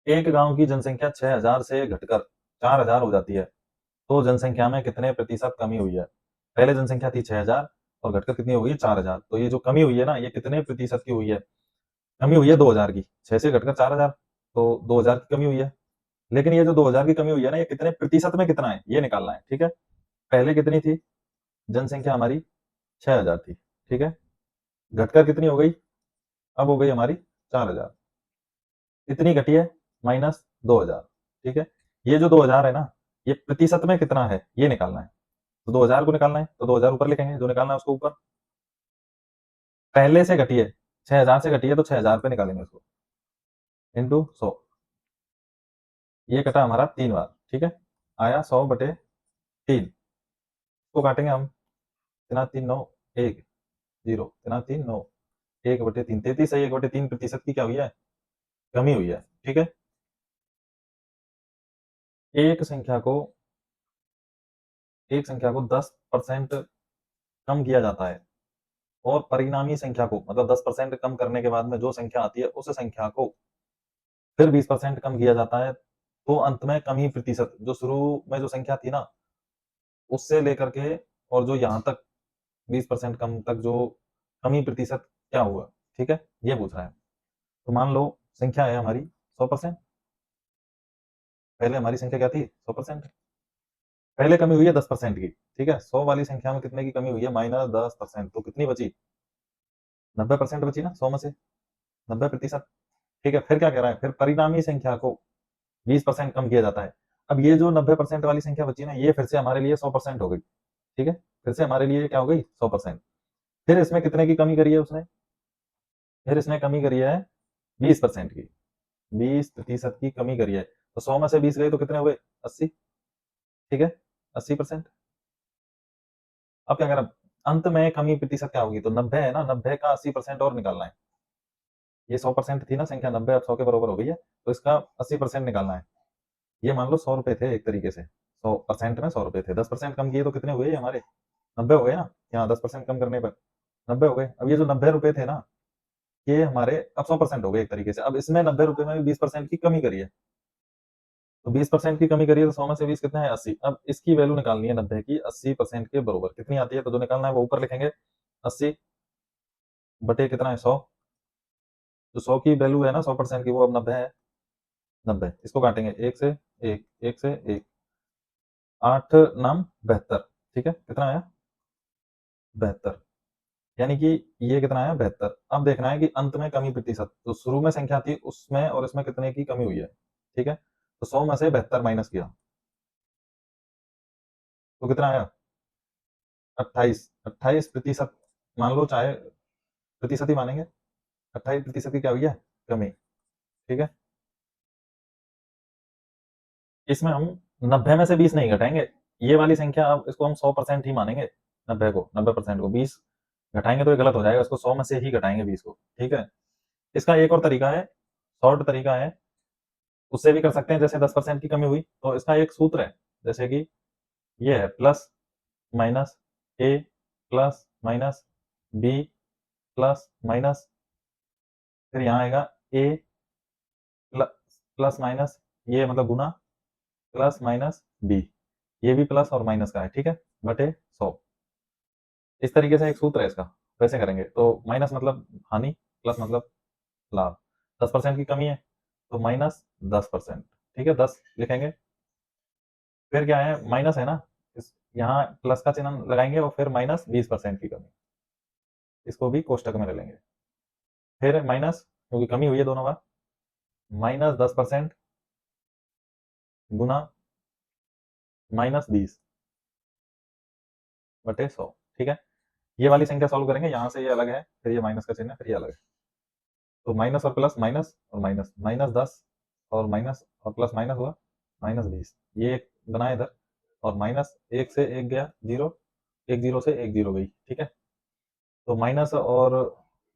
एक गांव की जनसंख्या 6000 से घटकर 4000 हो जाती है, तो जनसंख्या में कितने प्रतिशत कमी हुई है? पहले जनसंख्या थी 6000 और घटकर कितनी हो गई 4000, तो ये जो कमी हुई है ना, ये कितने प्रतिशत की हुई है? कमी हुई है 2000 की। 6 से घटकर 4000, तो 2000 की कमी हुई है। लेकिन ये जो 2000 की कमी हुई है ना, ये कितने प्रतिशत में कितना है, ये निकालना है। ठीक है, पहले कितनी थी जनसंख्या हमारी? 6000 थी। ठीक है, घटकर कितनी हो गई? अब हो गई हमारी 4000। इतनी घटी है, माइनस 2000। ठीक है, ये जो 2000 है ना, ये प्रतिशत में कितना है, ये निकालना है। तो 2000 को निकालना है, तो 2000 ऊपर लिखेंगे, जो निकालना है उसको ऊपर। पहले से घटी है, 6000 से घटी है, तो 6000 पे निकालेंगे उसको, इंटू 100। ये कटा हमारा 3 बार। ठीक है, आया 100/3। इसको काटेंगे हम, 3 3 9 1 0, 3 3 9 1/3। 33 है, 1/3% की क्या हुई है? कमी हुई है। ठीक है, एक संख्या को एक संख्या को 10% कम किया जाता है, और परिणामी संख्या को, मतलब 10% कम करने के बाद में जो संख्या आती है, उस संख्या को फिर 20% कम किया जाता है, तो अंत में कमी प्रतिशत, जो शुरू में जो संख्या थी ना, उससे लेकर के और जो यहाँ तक 20% कम तक जो कमी प्रतिशत क्या हुआ? ठीक है, ये पूछ रहा है। तो मान लो संख्या है हमारी 100%। पहले हमारी संख्या क्या थी? 100%। पहले कमी हुई है 10% की। ठीक है, 100 वाली संख्या में कितने की कमी हुई है? -10%। तो कितनी बची? 90% बची ना 100 में से, 90%। ठीक है, फिर क्या कह रहा है? फिर परिणामी संख्या को 20% कम किया जाता है। अब ये जो 90% वाली संख्या बची ना, ये फिर से हमारे लिए 100% हो गई। ठीक है, फिर से हमारे लिए क्या हो गई? 100%। फिर इसमें कितने की कमी करी है उसने? फिर इसने कमी करी है 20% की, 20% की कमी करी है। तो 100 में से 20 गए तो कितने हुए? 80। ठीक है, 80%। अब क्या करा? अंत में कमी प्रतिशत क्या होगी? तो 90 है ना, 90 का 80% और निकालना है। ये 100% थी ना संख्या, 90 अब 100 के बराबर हो गई है, तो इसका 80% निकालना है। ये मान लो 100 रुपए थे एक तरीके से, 100% में 100 रुपए थे, 10% कम किए तो कितने हुए हमारे? 90 हो गए ना। यहाँ 10% कम करने पर 90 हो गए। अब ये जो 90 रुपए थे ना, ये हमारे अब 100% हो गए एक तरीके से। अब इसमें 90 रुपए में भी 20% की कमी करी है, तो 20% की कमी करी है, तो 100 में से 20 कितना है? 80। अब इसकी वैल्यू निकालनी है 90 की, 80% के बराबर कितनी आती है? तो जो निकालना है वो ऊपर लिखेंगे, 80 बटे कितना है? 100। जो 100 की वैल्यू है ना 100% की, वो अब 90 है। 90, इसको काटेंगे, एक से एक, एक से एक, 8 नाम 72। ठीक है, कितना आया? 72। यानी कि ये कितना आया? 72। अब देखना है कि अंत में कमी प्रतिशत, तो शुरू में संख्या थी उसमें और इसमें कितने की कमी हुई है। ठीक है, तो 100 में से 72 माइनस किया, तो कितना आया? 28। 28% मान लो, चाहे प्रतिशत ही मानेंगे। 28% की क्या हुई है? कमी। ठीक है, इसमें हम 90 में से 20 नहीं घटाएंगे। ये वाली संख्या, अब इसको हम 100% ही मानेंगे। 90% को 20 घटाएंगे तो ये गलत हो जाएगा, इसको 100 में से ही घटाएंगे 20 को। ठीक है, इसका एक और तरीका है, शॉर्ट तरीका है, उससे भी कर सकते हैं। जैसे 10% की कमी हुई, तो इसका एक सूत्र है, जैसे कि ये है, plus minus A plus minus B plus minus, फिर यहाँ आएगा ए प्लस माइनस, ये मतलब गुना, प्लस माइनस बी, ये भी प्लस और माइनस का है। ठीक है, बटे 100। इस तरीके से एक सूत्र है इसका, वैसे करेंगे तो माइनस मतलब हानि, प्लस मतलब लाभ। 10% की कमी है, तो -10%। ठीक है, 10 लिखेंगे। फिर क्या है? माइनस है ना, इस यहाँ प्लस का चिन्ह लगाएंगे और फिर -20% की कमी, इसको भी कोष्टक में ले लेंगे। फिर माइनस, क्योंकि कमी हुई है दोनों बार, -10% गुना -20 बटे 100। ठीक है, ये वाली संख्या सॉल्व करेंगे, यहाँ से ये अलग है, फिर ये माइनस का चिन्ह है, फिर ये अलग है। तो माइनस और प्लस, माइनस और माइनस, -10 और माइनस और प्लस माइनस हुआ -20। ये एक बना इधर, और माइनस एक से एक गया जीरो, एक जीरो से एक जीरो गई। ठीक है, तो माइनस और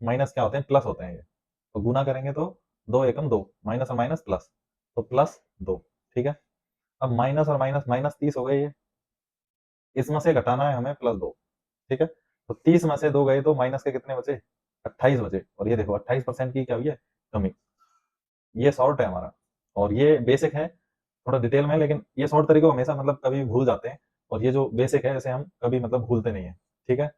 माइनस क्या होते हैं? प्लस होते हैं ये। तो गुना करेंगे तो 2 एकम 2, माइनस और माइनस प्लस, तो +2। ठीक है, अब माइनस और माइनस, -30 हो गए ये, इसमें से घटाना है हमें +2। ठीक है, तो 30 में से 2 गए तो माइनस के कितने बचे? 28 बचे। और ये देखो 28% की क्या हुई है? कमी। ये शॉर्ट है हमारा। और ये बेसिक है, थोड़ा डिटेल में है, लेकिन ये शॉर्ट तरीके को हमेशा मतलब कभी भूल जाते हैं और ये जो बेसिक है इसे हम कभी मतलब भूलते नहीं हैं, ठीक है?